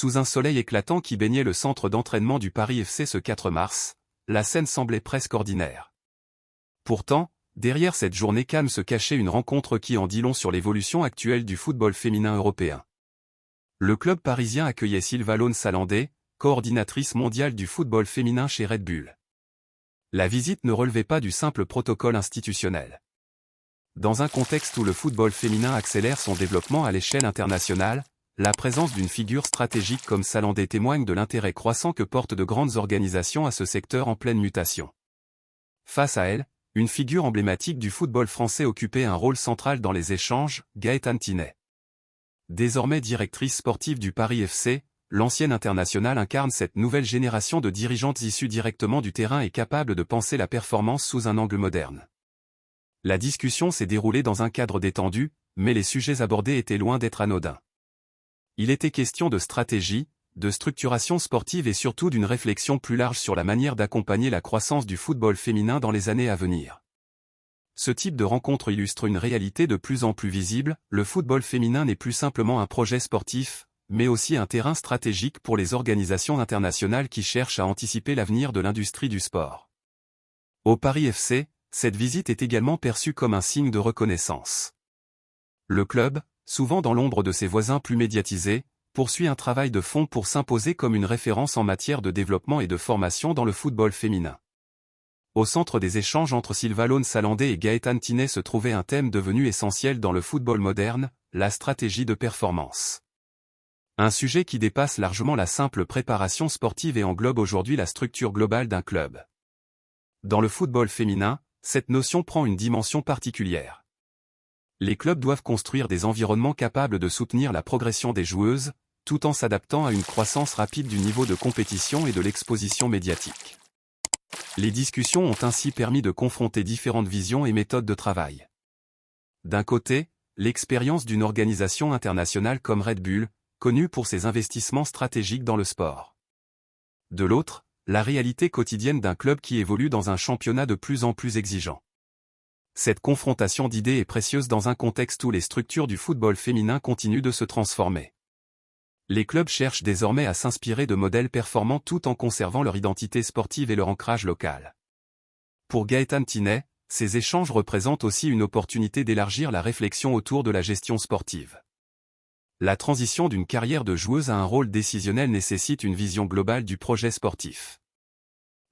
Sous un soleil éclatant qui baignait le centre d'entraînement du Paris FC ce 4 mars, la scène semblait presque ordinaire. Pourtant, derrière cette journée calme se cachait une rencontre qui en dit long sur l'évolution actuelle du football féminin européen. Le club parisien accueillait Sylva Salandé, coordinatrice mondiale du football féminin chez Red Bull. La visite ne relevait pas du simple protocole institutionnel. Dans un contexte où le football féminin accélère son développement à l'échelle internationale, la présence d'une figure stratégique comme Salandé témoigne de l'intérêt croissant que portent de grandes organisations à ce secteur en pleine mutation. Face à elle, une figure emblématique du football français occupait un rôle central dans les échanges, Gaëtane Thinet. Désormais directrice sportive du Paris FC, l'ancienne internationale incarne cette nouvelle génération de dirigeantes issues directement du terrain et capables de penser la performance sous un angle moderne. La discussion s'est déroulée dans un cadre détendu, mais les sujets abordés étaient loin d'être anodins. Il était question de stratégie, de structuration sportive et surtout d'une réflexion plus large sur la manière d'accompagner la croissance du football féminin dans les années à venir. Ce type de rencontre illustre une réalité de plus en plus visible, le football féminin n'est plus simplement un projet sportif, mais aussi un terrain stratégique pour les organisations internationales qui cherchent à anticiper l'avenir de l'industrie du sport. Au Paris FC, cette visite est également perçue comme un signe de reconnaissance. Le club, souvent dans l'ombre de ses voisins plus médiatisés, poursuit un travail de fond pour s'imposer comme une référence en matière de développement et de formation dans le football féminin. Au centre des échanges entre Sylva Salandé et Gaëtane Thinet se trouvait un thème devenu essentiel dans le football moderne, la stratégie de performance. Un sujet qui dépasse largement la simple préparation sportive et englobe aujourd'hui la structure globale d'un club. Dans le football féminin, cette notion prend une dimension particulière. Les clubs doivent construire des environnements capables de soutenir la progression des joueuses, tout en s'adaptant à une croissance rapide du niveau de compétition et de l'exposition médiatique. Les discussions ont ainsi permis de confronter différentes visions et méthodes de travail. D'un côté, l'expérience d'une organisation internationale comme Red Bull, connue pour ses investissements stratégiques dans le sport. De l'autre, la réalité quotidienne d'un club qui évolue dans un championnat de plus en plus exigeant. Cette confrontation d'idées est précieuse dans un contexte où les structures du football féminin continuent de se transformer. Les clubs cherchent désormais à s'inspirer de modèles performants tout en conservant leur identité sportive et leur ancrage local. Pour Gaëtane Thinet, ces échanges représentent aussi une opportunité d'élargir la réflexion autour de la gestion sportive. La transition d'une carrière de joueuse à un rôle décisionnel nécessite une vision globale du projet sportif.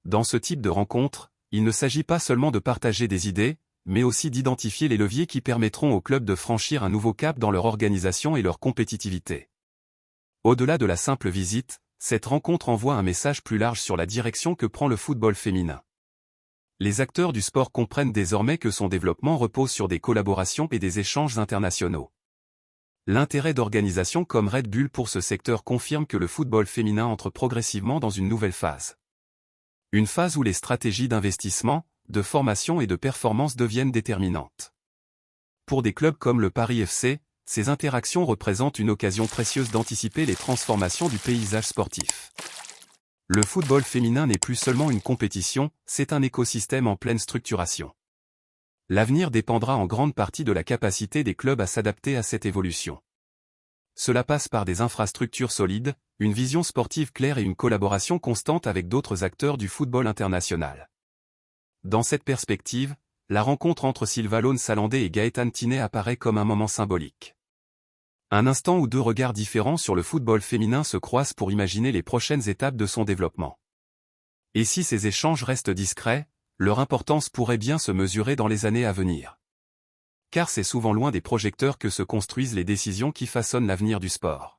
Dans ce type de rencontre, il ne s'agit pas seulement de partager des idées, mais aussi d'identifier les leviers qui permettront aux clubs de franchir un nouveau cap dans leur organisation et leur compétitivité. Au-delà de la simple visite, cette rencontre envoie un message plus large sur la direction que prend le football féminin. Les acteurs du sport comprennent désormais que son développement repose sur des collaborations et des échanges internationaux. L'intérêt d'organisations comme Red Bull pour ce secteur confirme que le football féminin entre progressivement dans une nouvelle phase. Une phase où les stratégies d'investissement, de formation et de performance deviennent déterminantes. Pour des clubs comme le Paris FC, ces interactions représentent une occasion précieuse d'anticiper les transformations du paysage sportif. Le football féminin n'est plus seulement une compétition, c'est un écosystème en pleine structuration. L'avenir dépendra en grande partie de la capacité des clubs à s'adapter à cette évolution. Cela passe par des infrastructures solides, une vision sportive claire et une collaboration constante avec d'autres acteurs du football international. Dans cette perspective, la rencontre entre Sylva Salandé et Gaëtane Thinet apparaît comme un moment symbolique. Un instant où deux regards différents sur le football féminin se croisent pour imaginer les prochaines étapes de son développement. Et si ces échanges restent discrets, leur importance pourrait bien se mesurer dans les années à venir. Car c'est souvent loin des projecteurs que se construisent les décisions qui façonnent l'avenir du sport.